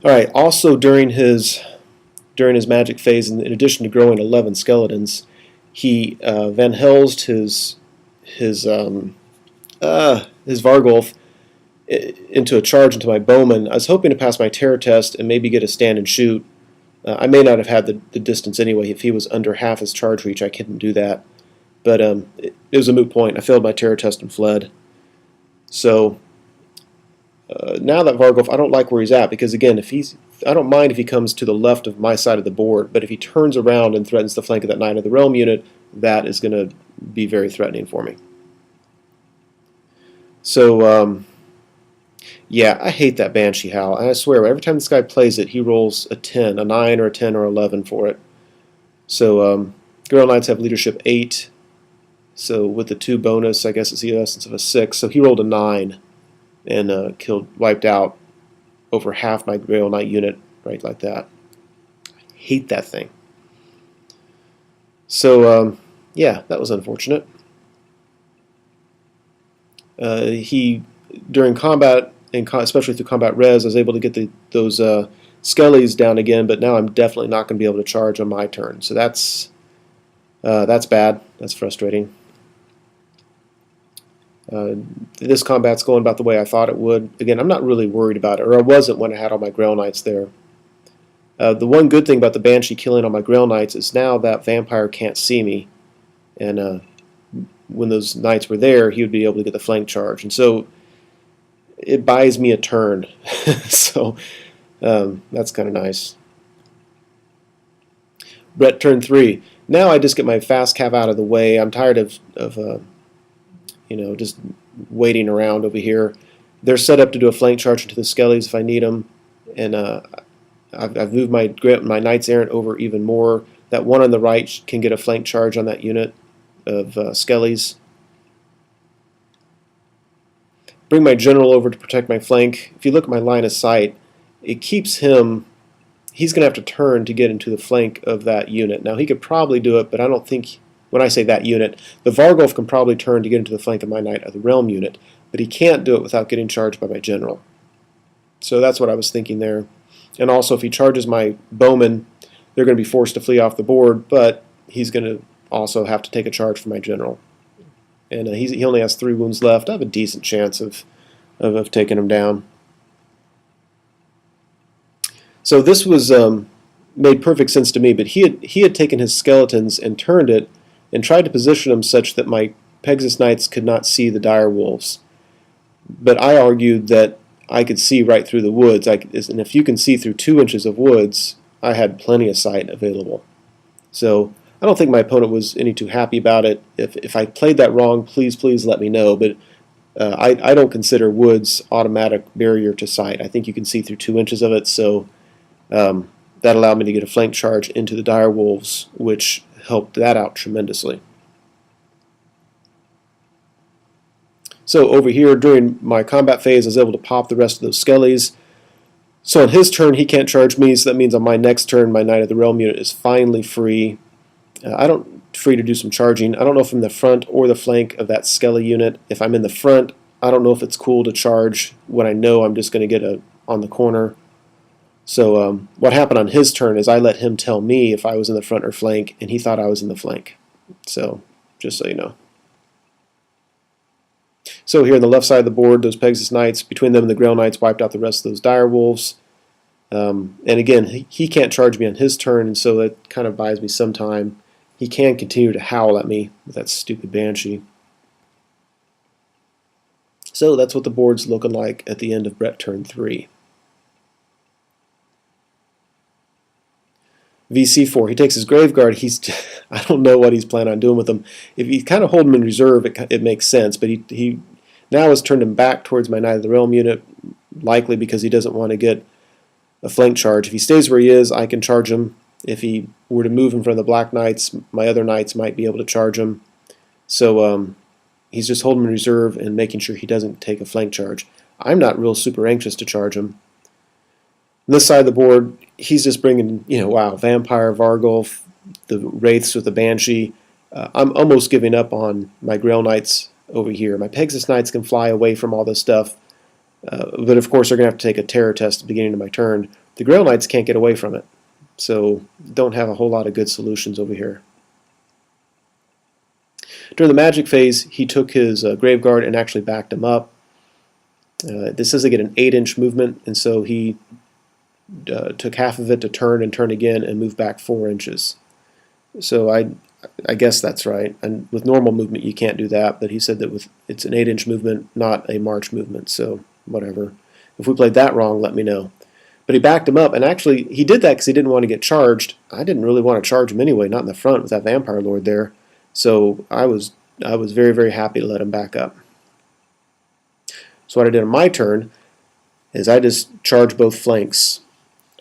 All right. Also during his magic phase, in addition to growing 11 skeletons, he Van Helsed his Vargolf into a charge into my bowman. I was hoping to pass my terror test and maybe get a stand and shoot. I may not have had the distance anyway. If he was under half his charge reach, I couldn't do that. But it was a moot point. I failed my terror test and fled. So now that Vargolf, I don't like where he's at, because again, I don't mind if he comes to the left of my side of the board, but if he turns around and threatens the flank of that Knight of the Realm unit, that is going to be very threatening for me. So, yeah, I hate that Banshee Howl. And I swear, every time this guy plays it, he rolls a 10, a 9 or a 10 or 11 for it. So, Girl Knights have leadership 8. So, with the 2 bonus, I guess it's the essence of a 6. So, he rolled a 9 and wiped out over half my Grail Knight unit, right like that. I hate that thing. So, yeah, that was unfortunate. During combat, especially through combat res, I was able to get those skellies down again, but now I'm definitely not going to be able to charge on my turn. So that's bad. That's frustrating. This combat's going about the way I thought it would. Again, I'm not really worried about it, or I wasn't when I had all my Grail Knights there. The one good thing about the Banshee killing all my Grail Knights is now that vampire can't see me, and when those Knights were there, he would be able to get the flank charge, and so it buys me a turn. So that's kind of nice. Brett, turn 3. Now I just get my fast cav out of the way. I'm tired of just waiting around over here. They're set up to do a flank charge into the skellies if I need them, and I've moved my Knights Errant over even more. That one on the right can get a flank charge on that unit of skellies. Bring my general over to protect my flank. If you look at my line of sight, it keeps him. He's going to have to turn to get into the flank of that unit. Now he could probably do it, but I don't think. When I say that unit, the Vargolf can probably turn to get into the flank of my Knight of the Realm unit, but he can't do it without getting charged by my general. So that's what I was thinking there. And also, if he charges my bowman, they're going to be forced to flee off the board, but he's going to also have to take a charge from my general. And he only has 3 wounds left. I have a decent chance of taking him down. So this was made perfect sense to me, but he had taken his skeletons and turned it and tried to position them such that my Pegasus Knights could not see the dire wolves. But I argued that I could see right through the woods, and if you can see through 2 inches of woods, I had plenty of sight available. So I don't think my opponent was any too happy about it. If I played that wrong, please let me know. But I don't consider woods automatic barrier to sight. I think you can see through 2 inches of it, so that allowed me to get a flank charge into the dire wolves, which helped that out tremendously. So over here, during my combat phase, I was able to pop the rest of those skellies. So on his turn, he can't charge me, so that means on my next turn, my Knight of the Realm unit is finally free. Free to do some charging. I don't know if I'm in the front or the flank of that skelly unit. If I'm in the front, I don't know if it's cool to charge when I know I'm just going to get on the corner. So what happened on his turn is I let him tell me if I was in the front or flank, and he thought I was in the flank. So, just so you know. So here on the left side of the board, those Pegasus Knights, between them and the Grail Knights, wiped out the rest of those dire wolves. And again, he can't charge me on his turn, and so that kind of buys me some time. He can continue to howl at me with that stupid Banshee. So that's what the board's looking like at the end of Brett turn 3. VC4, he takes his Graveguard. I don't know what he's planning on doing with them. If you kind of hold him in reserve, it makes sense, but he now has turned him back towards my Knight of the Realm unit, likely because he doesn't want to get a flank charge. If he stays where he is, I can charge him. If he were to move in front of the Black Knights, my other Knights might be able to charge him. So he's just holding him in reserve and making sure he doesn't take a flank charge. I'm not real super anxious to charge him. On this side of the board, he's just bringing, wow, Vampire, Vargolf, the Wraiths with the Banshee. I'm almost giving up on my Grail Knights over here. My Pegasus Knights can fly away from all this stuff, but of course they're going to have to take a terror test at the beginning of my turn. the Grail Knights can't get away from it, so don't have a whole lot of good solutions over here. During the magic phase, he took his Graveguard and actually backed him up. This says they get an 8-inch movement, and so he took half of it to turn and turn again and move back 4 inches. So I guess that's right. And with normal movement, you can't do that, but he said that it's an 8-inch movement, not a march movement, so whatever. If we played that wrong, let me know. But he backed him up, and actually he did that because he didn't want to get charged. I didn't really want to charge him anyway, not in the front with that Vampire Lord there. So I was very, very happy to let him back up. So what I did on my turn is I just charged both flanks.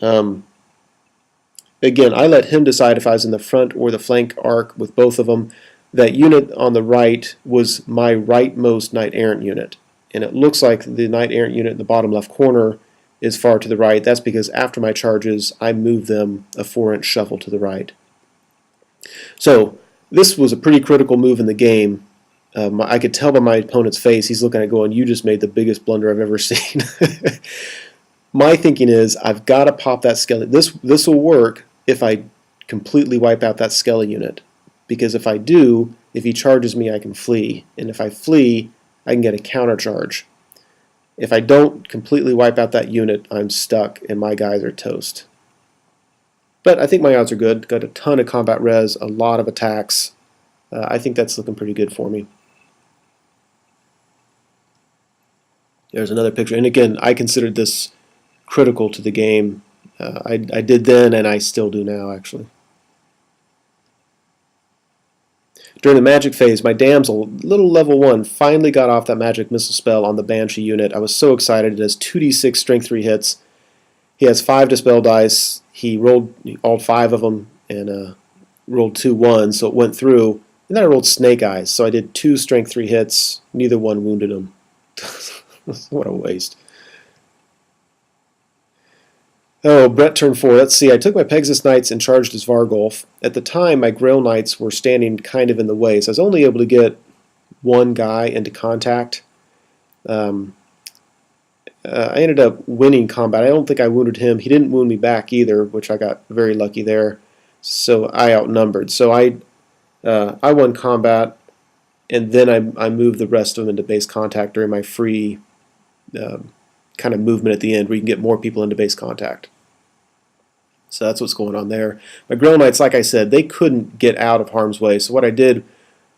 Again, I let him decide if I was in the front or the flank arc with both of them. That unit on the right was my rightmost Knight Errant unit. And it looks like the Knight Errant unit in the bottom left corner is far to the right. That's because after my charges, I moved them a 4-inch shuffle to the right. So this was a pretty critical move in the game. I could tell by my opponent's face, he's looking at it going, you just made the biggest blunder I've ever seen. My thinking is, I've got to pop that Skelly. This will work if I completely wipe out that Skelly unit. Because if I do, if he charges me, I can flee. And if I flee, I can get a counter charge. If I don't completely wipe out that unit, I'm stuck and my guys are toast. But I think my odds are good. Got a ton of combat res, a lot of attacks. I think that's looking pretty good for me. There's another picture. And again, I considered this critical to the game. I did then, and I still do now, actually. During the magic phase, my Damsel, little level 1, finally got off that magic missile spell on the Banshee unit. I was so excited. It has 2d6 strength 3 hits. He has 5 dispel dice. He rolled all 5 of them and rolled 2 1s, so it went through. And then I rolled Snake Eyes, so I did 2 strength 3 hits. Neither one wounded him. What a waste. Oh, Brett turn 4. Let's see. I took my Pegasus Knights and charged as Vargolf. At the time, my Grail Knights were standing kind of in the way, so I was only able to get one guy into contact. I ended up winning combat. I don't think I wounded him. He didn't wound me back either, which I got very lucky there. So I outnumbered. So I won combat, and then I moved the rest of them into base contact during my free kind of movement at the end where you can get more people into base contact. So that's what's going on there. My Grail Knights, like I said, they couldn't get out of harm's way. So what I did,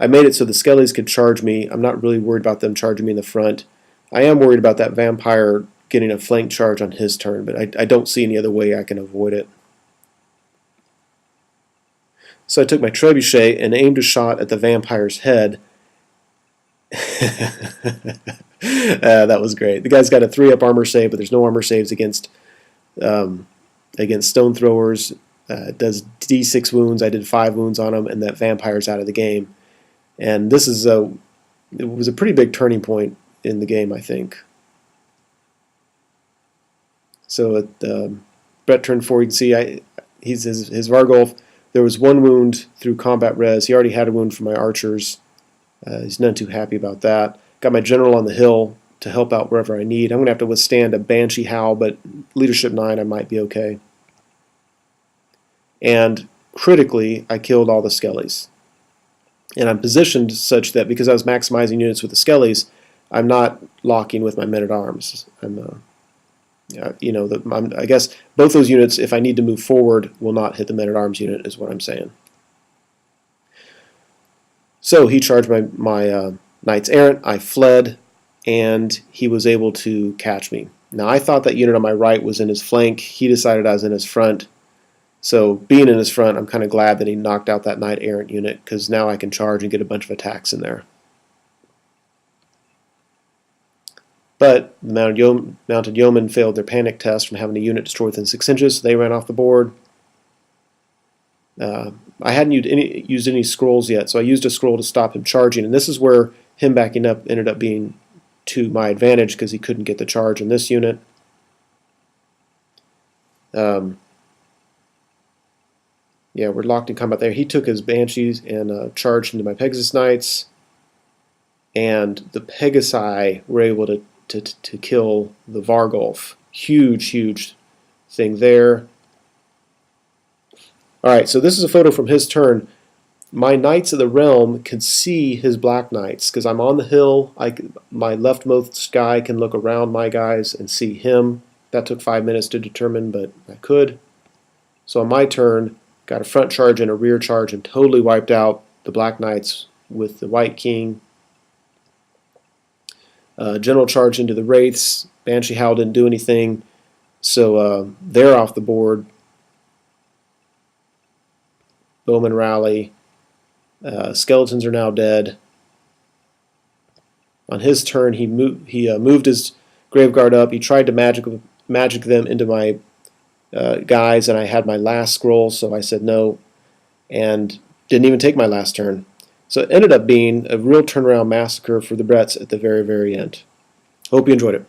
I made it so the Skellies could charge me. I'm not really worried about them charging me in the front. I am worried about that Vampire getting a flank charge on his turn, but I don't see any other way I can avoid it. So I took my Trebuchet and aimed a shot at the Vampire's head. That was great. The guy's got a 3-up armor save, but there's no armor saves against stone throwers. It does d6 wounds. I did 5 wounds on him, and that Vampire's out of the game. And this is it was a pretty big turning point in the game, I think. So at Brett turn 4, you can see his Vargolf. There was 1 wound through combat res. He already had a wound from my archers. He's none too happy about that. Got my general on the hill to help out wherever I need. I'm going to have to withstand a Banshee Howl, but Leadership 9 I might be okay. And critically, I killed all the Skellies. And I'm positioned such that because I was maximizing units with the Skellies, I'm not locking with my men-at-arms. I guess both those units, if I need to move forward, will not hit the men-at-arms unit, is what I'm saying. So he charged my Knights Errant. I fled, and he was able to catch me. Now, I thought that unit on my right was in his flank. He decided I was in his front. So being in his front, I'm kind of glad that he knocked out that Knight Errant unit, because now I can charge and get a bunch of attacks in there. But the Mounted Yeomen failed their panic test from having a unit destroyed within 6 inches, so they ran off the board. I hadn't used any scrolls yet, so I used a scroll to stop him charging, and this is where him backing up ended up being to my advantage because he couldn't get the charge in this unit. Yeah, we're locked in combat there. He took his Banshees and charged into my Pegasus Knights, and the Pegasi were able to kill the Vargolf. Huge thing there. Alright, so this is a photo from his turn. My Knights of the Realm can see his Black Knights because I'm on the hill. My leftmost guy can look around my guys and see him. That took 5 minutes to determine, but I could. So on my turn, got a front charge and a rear charge and totally wiped out the Black Knights with the White King. General charge into the Wraiths. Banshee Howl didn't do anything, so they're off the board. Bowman rally. Skeletons are now dead. On his turn, he moved his Graveguard up. He tried to magic them into my guys, and I had my last scroll, so I said no, and didn't even take my last turn. So it ended up being a real turnaround massacre for the Bretts at the very, very end. Hope you enjoyed it.